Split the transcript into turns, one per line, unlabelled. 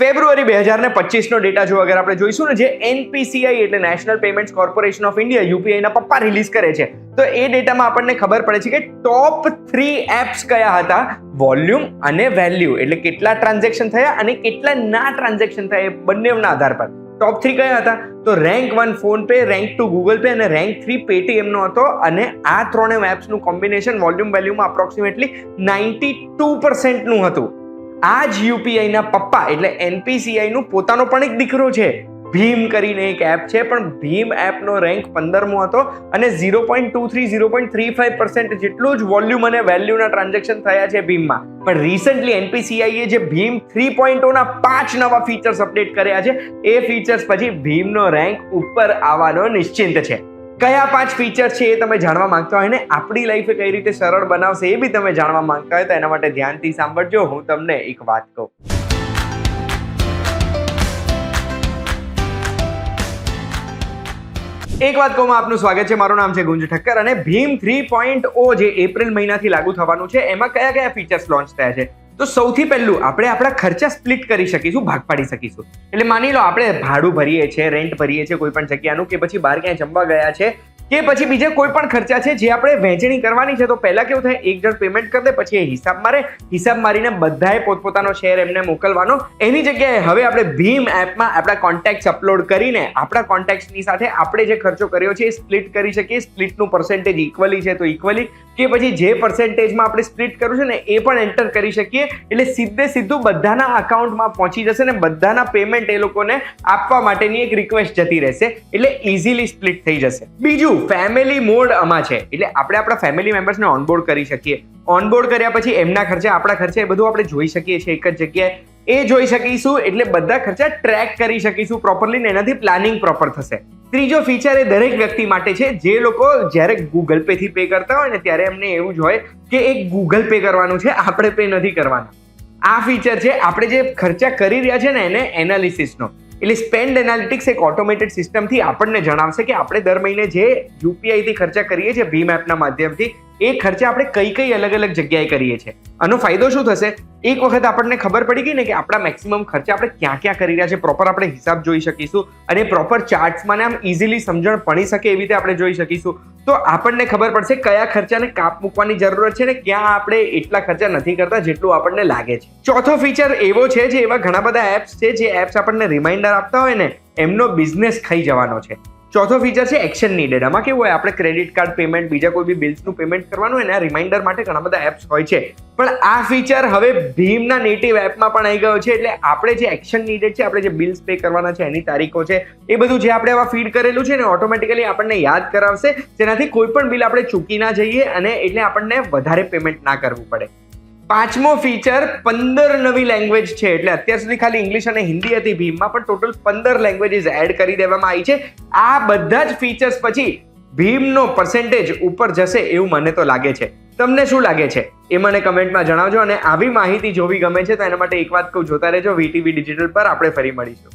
ફેબ્રુઆરી 2025 નો data જો અગર આપણે જોઈશું ને, જે NPCI એટલે national payments corporation of India UPI ના પપ્પા રિલીઝ કરે છે, તો એ ડેટામાં આપણને ખબર પડે છે કે ટોપ 3 એપ્સ કયા હતા વોલ્યુમ અને વેલ્યુ, એટલે કેટલા ટ્રાન્ઝેક્શન થયા અને કેટલા ના ટ્રાન્ઝેક્શન થયા એ બંનેના આધાર પર ટોપ 3 કયા હતા. તો rank 1 phone pay, rank 2 Google pay અને રેન્ક 3 પેટીએમ નો હતો. અને આ ત્રણે એપ્સનું કોમ્બિનેશન વોલ્યુમ વેલ્યુમાં અપ્રોક્સિમેટલી 92% નું હતું. આ જ યુપીઆઈ ના પપ્પા એટલે NPCI નું પોતાનો પણ એક દીકરો છે, ભીમ કરીને એક એપ છે, પણ ભીમ એપનો રેન્ક 15મો હતો અને 0.35% જેટલું જ વોલ્યુમ અને વેલ્યુના ટ્રાન્ઝેક્શન થયા છે ભીમમાં. પણ રિસન્ટલી NPCI એ જે ભીમ 3.0 ના 5 નવા ફીચર્સ અપડેટ કર્યા છે, એ ફીચર્સ પછી ભીમનો રેન્ક ઉપર આવવાનો નિશ્ચિંત છે. કયા 5 ફીચર્સ છે એ તમે જાણવા માંગતા હોય ને આપણી લાઈફ કઈ રીતે સરળ બનાવશે એ બી તમે જાણવા માંગતા હોય તો એના માટે ધ્યાનથી સાંભળજો. હું તમને એક વાત કહું. એક વાત કહું, આપનું સ્વાગત છે. મારું નામ છે ગુંજ ઠક્કર અને ભીમ 3.0 જે એપ્રિલ મહિનાથી લાગુ થવાનું છે, એમાં કયા કયા ફીચર્સ લોન્ચ થયા છે. તો સૌથી પહેલું આપણે આપણા ખર્ચા સ્પ્લિટ કરી શકીશું, ભાગ પાડી શકીશું. એટલે માની લો આપણે ભાડું ભરીએ છીએ, રેન્ટ ભરીએ છીએ કોઈ પણ જગ્યાનું, કે પછી બહાર ક્યાંય જમવા ગયા છે, કે પછી બીજા કોઈ પણ ખર્ચા છે જે આપણે વહેંચણી કરવાની છે. તો પહેલા કેવું થાય, એક જણ પેમેન્ટ કરી દે, પછી એ હિસાબ મારીને બધાએ પોતપોતાનો શેર એમને મોકલવાનો. એની જગ્યાએ હવે આપણે ભીમ એપમાં આપણા કોન્ટેક્ટ્સ અપલોડ કરીને આપણા કોન્ટેક્ટ્સની સાથે આપણે જે ખર્ચો કર્યો છે એ સ્પ્લિટ કરી શકીએ. સ્પ્લિટનું પર્સન્ટેજ ઇક્વલી છે તો ઇક્વલી, કે પછી જે પર્સન્ટેજમાં આપણે સ્પ્લિટ કર્યું છે ને એ પણ એન્ટર કરી શકીએ. એટલે સીધું બધાના અકાઉન્ટમાં પહોંચી જશે ને બધાના પેમેન્ટ એ લોકોને આપવા માટેની એક રિક્વેસ્ટ જતી રહેશે. એટલે ઇઝીલી સ્પ્લિટ થઈ જશે. બીજું, ફેમિલી મોડ આમાં છે, એટલે આપણે આપણા ફેમિલી મેમ્બર્સને ઓનબોર્ડ કરી શકીએ. ઓનબોર્ડ કર્યા પછી એમના ખર્ચા, આપણા ખર્ચા એ બધું આપણે જોઈ શકીએ છીએ એક જ જગ્યાએ. એ જોઈ શકીશું એટલે બધા ખર્ચા ટ્રેક કરી શકીશું પ્રોપરલી ને એનાથી પ્લાનિંગ પ્રોપર થશે. ત્રીજો ફીચર એ દરેક વ્યક્તિ માટે છે જે લોકો જ્યારે ગૂગલ પે થી પે કરતા હોય ને ત્યારે એમને એવું જ હોય કે એક ગૂગલ પે કરવાનું છે, આપણે પે નથી કરવાના. આ ફીચર છે આપણે જે ખર્ચા કરી રહ્યા છે ને એને એનાલિસિસનો, એટલે સ્પેન્ડ એનાલિટિક્સ એક ઓટોમેટેડ સિસ્ટમથી આપણને જણાવશે કે આપણે દર મહિને જે યુપીઆઈ થી ખર્ચા કરીએ છીએ ભીમ એપના માધ્યમથી, એ ખર્ચા આપણે કઈ અલગ અલગ જગ્યાએ કરીએ છીએ. આનો ફાયદો શું થશે, એક વખત આપણને ખબર પડી ગઈ ને કે આપણા મેક્સિમમ ખર્ચા આપણે ક્યાં કરી રહ્યા છે, પ્રોપર આપણે હિસાબ જોઈ શકીશું અને પ્રોપર ચાર્ટ્સમાં આમ ઇઝીલી સમજણ પડી શકે એવી રીતે આપણે જોઈ શકીશું. તો આપણને ખબર પડશે કયા ખર્ચાને કાપ મૂકવાની જરૂરત છે ને ક્યાં આપણે એટલા ખર્ચા નથી કરતા જેટલું આપણને લાગે છે. ચોથો ફીચર એવો છે જે એવા ઘણા બધા એપ્સ છે જે એપ્સ આપણને રિમાઇન્ડર આપતા હોય ને એમનો બિઝનેસ ખાઈ જવાનો છે. ચોથો ફીચર છે એક્શન નીડેડ. આમાં કેવું હોય, આપણે ક્રેડિટ કાર્ડ પેમેન્ટ, બીજા કોઈ બી બિલ્સનું પેમેન્ટ કરવાનું હોય ને રિમાઇન્ડર માટે ઘણા બધા એપ્સ હોય છે, પણ આ ફીચર હવે ભીમના નેટિવ એપમાં પણ આવી ગયો છે. એટલે આપણે જે એક્શન નીડેડ છે, આપણે જે બિલ્સ પે કરવાના છે, એની તારીખો છે, એ બધું જે આપણે આવા ફીડ કરેલું છે ને ઓટોમેટિકલી આપણને યાદ કરાવશે, જેનાથી કોઈ પણ બિલ આપણે ચૂકી ના જઈએ અને એટલે આપણને વધારે પેમેન્ટ ના કરવું પડે. પાંચમો ફીચર 15 નવી લેંગ્વેજ છે, એટલે અત્યાર સુધી ખાલી ઇંગ્લિશ અને હિન્દી હતી ભીમમાં, પણ ટોટલ 15 લેંગ્વેજીસ એડ કરી દેવામાં આવી છે. આ બધા જ ફીચર્સ પછી ભીમનો પર્સન્ટેજ ઉપર જશે એવું મને તો લાગે છે. તમને શું લાગે છે એ મને કમેન્ટમાં જણાવજો. અને આવી માહિતી જોવી ગમે છે તો એના માટે એક વાત કહું, જોતા રહેજો VTV ડિજિટલ પર. આપણે ફરી મળીશું.